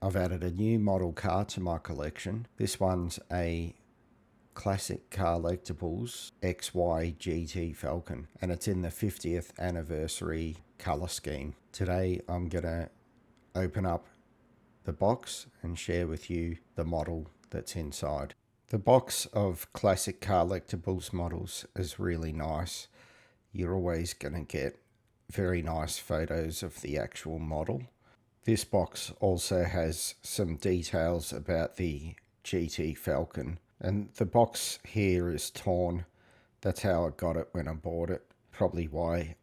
I've added a new model car to my collection. This one's a Classic Collectibles XY GT Falcon, and it's in the 50th anniversary colour scheme. Today I'm going to open up the box and share with you the model that's inside. The box of Classic Collectibles models is really nice. You're always going to get very nice photos of the actual model. This box also has some details about the GT Falcon, and the box here is torn. That's how I got it when I bought it. Probably why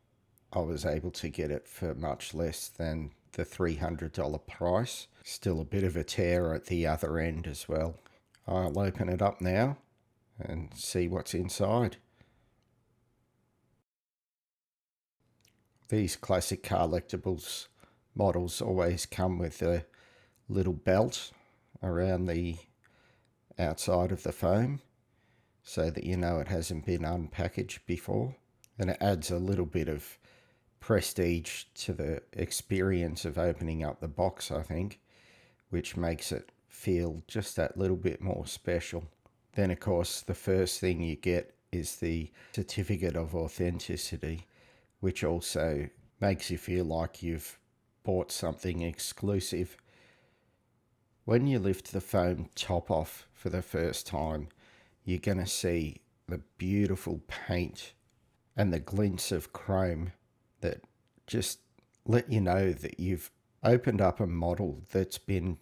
I was able to get it for much less than the $300 price. Still a bit of a tear at the other end as well. I'll open it up now and see what's inside. These Classic Collectibles models always come with a little belt around the outside of the foam so that you know it hasn't been unpackaged before, and it adds a little bit of prestige to the experience of opening up the box, I think, which makes it feel just that little bit more special. Then of course the first thing you get is the certificate of authenticity, which also makes you feel like you've bought something exclusive. When you lift the foam top off for the first time, you're going to see the beautiful paint and the glints of chrome that just let you know that you've opened up a model that's been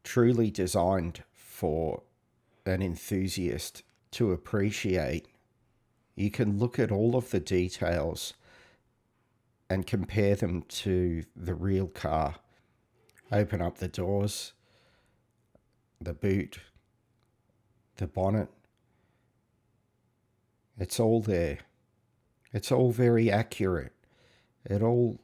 truly designed for an enthusiast to appreciate. You can look at all of the details and compare them to the real car. Open up the doors, the boot, the bonnet. It's all there. It's all very accurate. It all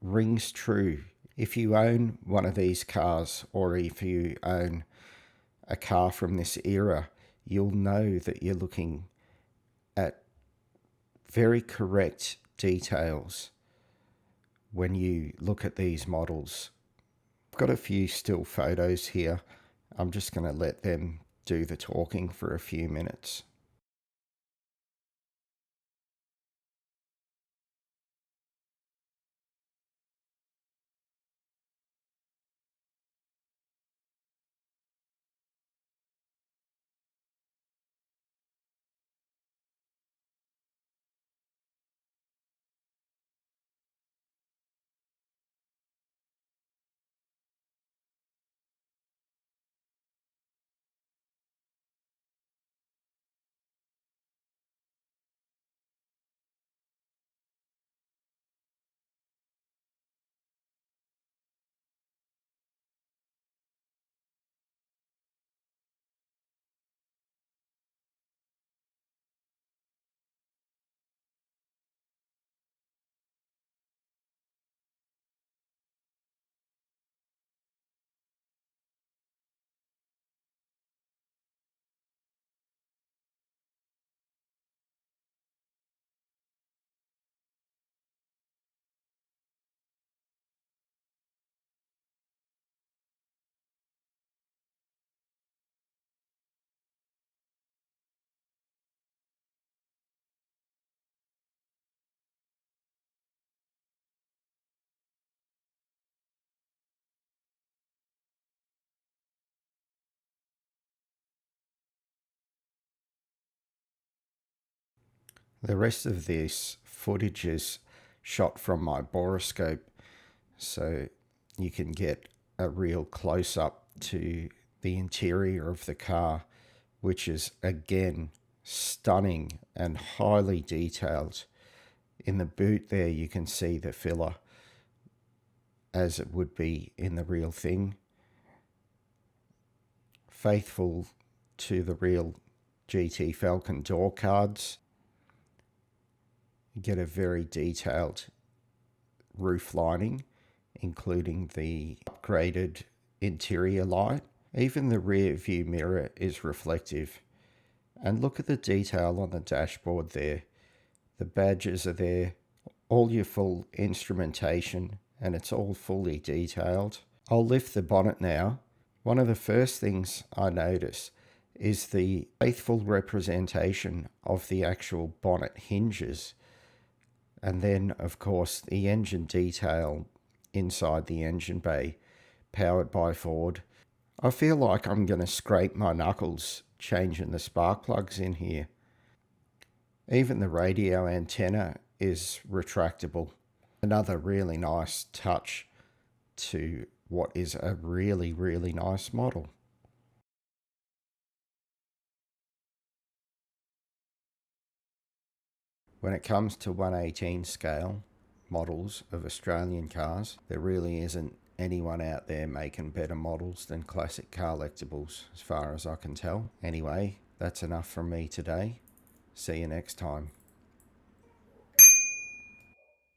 rings true. If you own one of these cars, or if you own a car from this era, you'll know that you're looking at very correct details when you look at these models. I've got a few still photos here. I'm just going to let them do the talking for a few minutes. The rest of this footage is shot from my boroscope, so you can get a real close-up to the interior of the car, which is again stunning and highly detailed. In the boot there you can see the filler as it would be in the real thing. Faithful to the real GT Falcon door cards. You get a very detailed roof lining, including the upgraded interior light. Even the rear view mirror is reflective. And look at the detail on the dashboard there. The badges are there, all your full instrumentation, and it's all fully detailed. I'll lift the bonnet now. One of the first things I notice is the faithful representation of the actual bonnet hinges. And then, of course, the engine detail inside the engine bay, powered by Ford. I feel like I'm going to scrape my knuckles changing the spark plugs in here. Even the radio antenna is retractable. Another really nice touch to what is a really, really nice model. When it comes to 1/18 scale models of Australian cars, there really isn't anyone out there making better models than Classic Collectibles, as far as I can tell. Anyway, that's enough from me today. See you next time.